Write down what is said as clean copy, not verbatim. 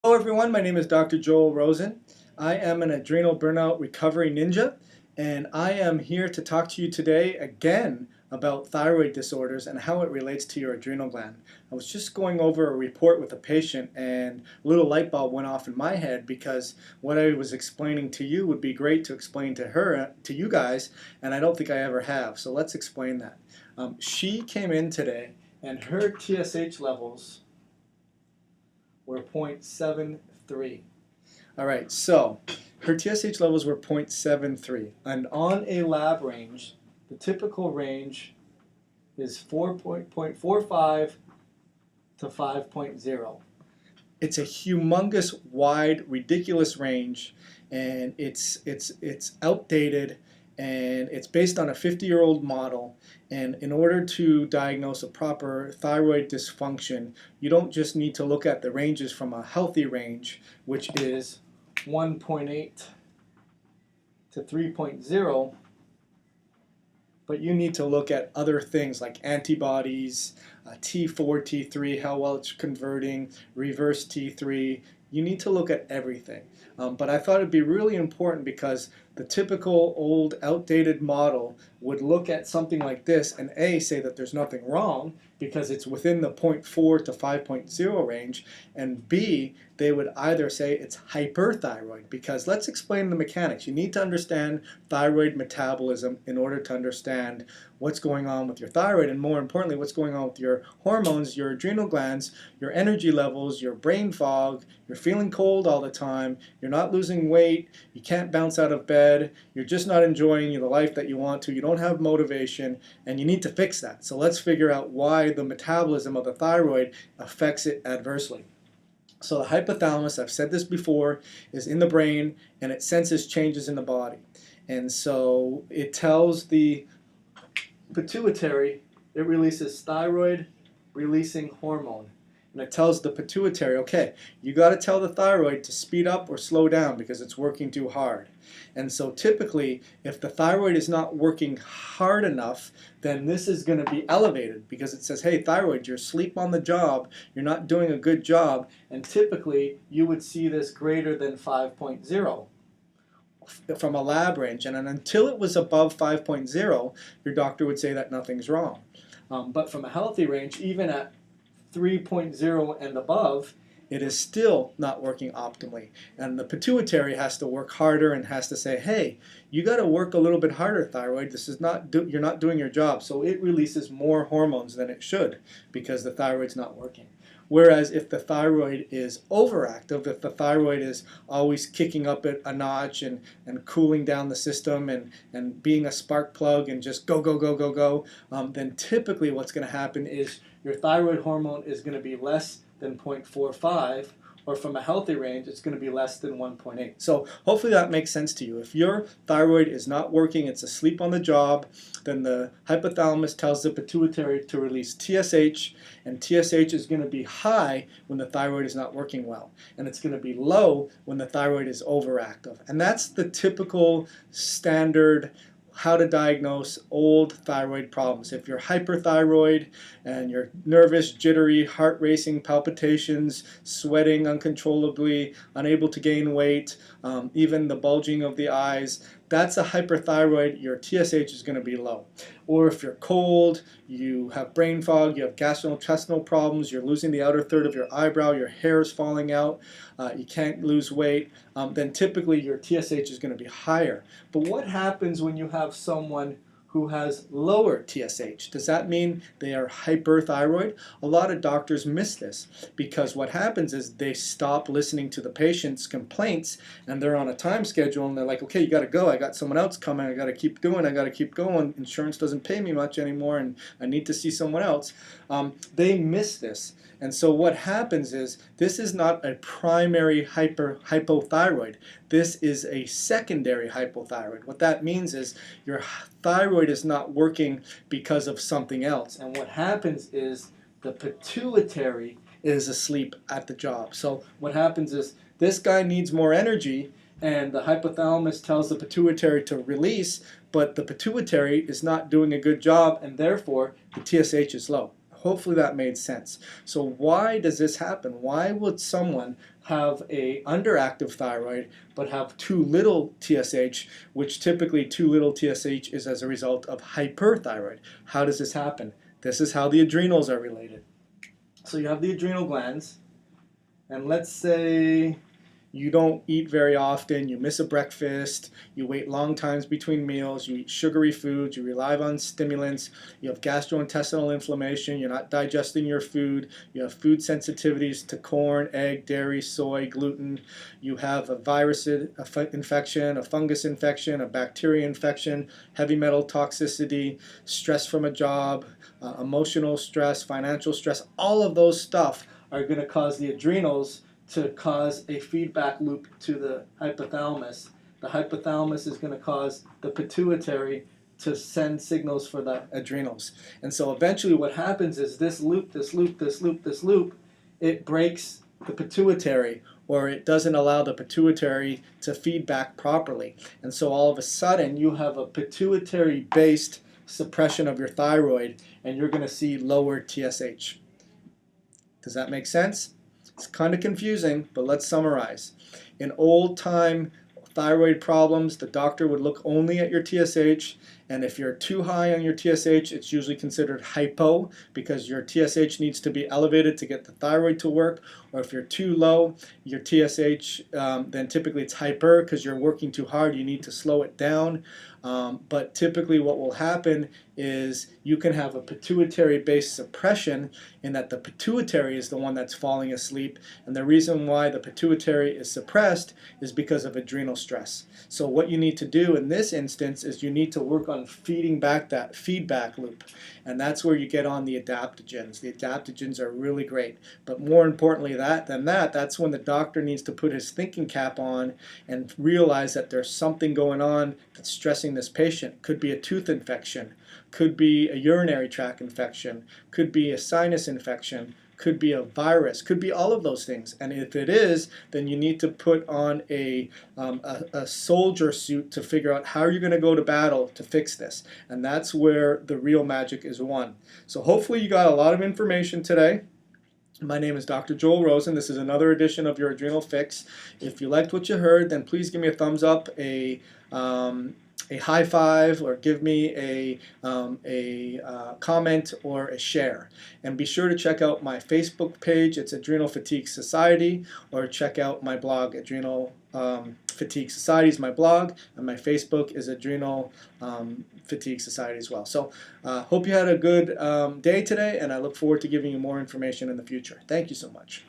Hello everyone, my name is Dr. Joel Rosen. I am an adrenal burnout recovery ninja, and I am here to talk to you today again about thyroid disorders and how it relates to your adrenal gland. I was just going over a report with a patient and a little light bulb went off in my head because what I was explaining to you would be great to explain to her, to you guys, and I don't think I ever have. So let's explain that. She came in today and her TSH levels were 0.73. All right, so her TSH levels were 0.73, and on a lab range, the typical range is 4.45 to 5.0. It's a humongous, wide, ridiculous range, and it's outdated, and it's based on a 50-year-old model. And in order to diagnose a proper thyroid dysfunction, you don't just need to look at the ranges from a healthy range, which is 1.8 to 3.0, but you need to look at other things like antibodies, T4, T3, how well it's converting, reverse T3. You need to look at everything. But I thought it'd be really important because the typical old outdated model would look at something like this and A, say that there's nothing wrong because it's within the 0.4 to 5.0 range, and B, they would either say it's hyperthyroid, because let's explain the mechanics. You need to understand thyroid metabolism in order to understand what's going on with your thyroid, and more importantly, what's going on with your hormones, your adrenal glands, your energy levels, your brain fog, you're feeling cold all the time, you're not losing weight, you can't bounce out of bed, you're just not enjoying the life that you want to, you don't have motivation, and you need to fix that. So let's figure out why the metabolism of the thyroid affects it adversely. So the hypothalamus, I've said this before, is in the brain and it senses changes in the body. And so it tells the pituitary, it releases thyroid releasing hormone. And it tells the pituitary, okay, you got to tell the thyroid to speed up or slow down because it's working too hard. And so typically, if the thyroid is not working hard enough, then this is going to be elevated because it says, hey, thyroid, you're asleep on the job, you're not doing a good job, and typically you would see this greater than 5.0 from a lab range. And until it was above 5.0, your doctor would say that nothing's wrong. But from a healthy range, even at 3.0 and above, it is still not working optimally. And the pituitary has to work harder and has to say, hey, you got to work a little bit harder, thyroid. This is you're not doing your job. So it releases more hormones than it should because the thyroid's not working. Whereas if the thyroid is overactive, if the thyroid is always kicking up it a notch and cooling down the system and being a spark plug and just go, go, go, go, go, then typically what's going to happen is your thyroid hormone is going to be less than 0.45, or from a healthy range, it's going to be less than 1.8. So hopefully that makes sense to you. If your thyroid is not working, it's asleep on the job, then the hypothalamus tells the pituitary to release TSH, and TSH is going to be high when the thyroid is not working well, and it's going to be low when the thyroid is overactive. And that's the typical standard how to diagnose old thyroid problems. If you're hyperthyroid and you're nervous, jittery, heart racing, palpitations, sweating uncontrollably, unable to gain weight, even the bulging of the eyes, that's a hyperthyroid. Your TSH is going to be low. Or if you're cold, you have brain fog, you have gastrointestinal problems, you're losing the outer third of your eyebrow, your hair is falling out, you can't lose weight, then typically your TSH is going to be higher. But what happens when you have someone who has lower TSH? Does that mean they are hyperthyroid? A lot of doctors miss this because what happens is they stop listening to the patient's complaints and they're on a time schedule and they're like, okay, you got to go. I got someone else coming. I got to keep doing. I got to keep going. Insurance doesn't pay me much anymore and I need to see someone else. They miss this. And so what happens is this is not a primary hypothyroid. This is a secondary hypothyroid. What that means is your thyroid is not working because of something else. And what happens is the pituitary is asleep at the job. So what happens is this guy needs more energy and the hypothalamus tells the pituitary to release, but the pituitary is not doing a good job and therefore the TSH is low. Hopefully that made sense. So why does this happen? Why would someone have a underactive thyroid but have too little TSH, which typically too little TSH is as a result of hyperthyroid? How does this happen? This is how the adrenals are related. So you have the adrenal glands, and let's say you don't eat very often, you miss a breakfast, you wait long times between meals, you eat sugary foods, you rely on stimulants, you have gastrointestinal inflammation, you're not digesting your food, you have food sensitivities to corn, egg, dairy, soy, gluten, you have a virus infection, a fungus infection, a bacteria infection, heavy metal toxicity, stress from a job, emotional stress, financial stress, all of those stuff are going to cause the adrenals to cause a feedback loop to the hypothalamus. The hypothalamus is going to cause the pituitary to send signals for the adrenals. And so eventually what happens is this loop, it breaks the pituitary, or it doesn't allow the pituitary to feedback properly. And so all of a sudden you have a pituitary-based suppression of your thyroid, and you're going to see lower TSH. Does that make sense? It's kind of confusing, but let's summarize. In old-time thyroid problems, the doctor would look only at your TSH, and if you're too high on your TSH, it's usually considered hypo because your TSH needs to be elevated to get the thyroid to work, or if you're too low, your TSH, then typically it's hyper because you're working too hard, you need to slow it down. But typically what will happen is you can have a pituitary-based suppression in that the pituitary is the one that's falling asleep, and the reason why the pituitary is suppressed is because of adrenal stress. So what you need to do in this instance is you need to work on feeding back that feedback loop, and that's where you get on the adaptogens. The adaptogens are really great, but more importantly that's when the doctor needs to put his thinking cap on and realize that there's something going on that's stressing this patient. Could be a tooth infection, could be a urinary tract infection, could be a sinus infection, could be a virus, could be all of those things. And if it is, then you need to put on a soldier suit to figure out how you're going to go to battle to fix this. And that's where the real magic is won. So hopefully you got a lot of information today. My name is Dr. Joel Rosen. This is another edition of your Adrenal Fix. If you liked what you heard, then please give me a thumbs up, a high five, or give me a comment or a share. And be sure to check out my Facebook page. It's Adrenal Fatigue Society, or check out my blog. Adrenal Fatigue Society is my blog, and my Facebook is Adrenal Fatigue Society as well. So hope you had a good day today, and I look forward to giving you more information in the future. Thank you so much.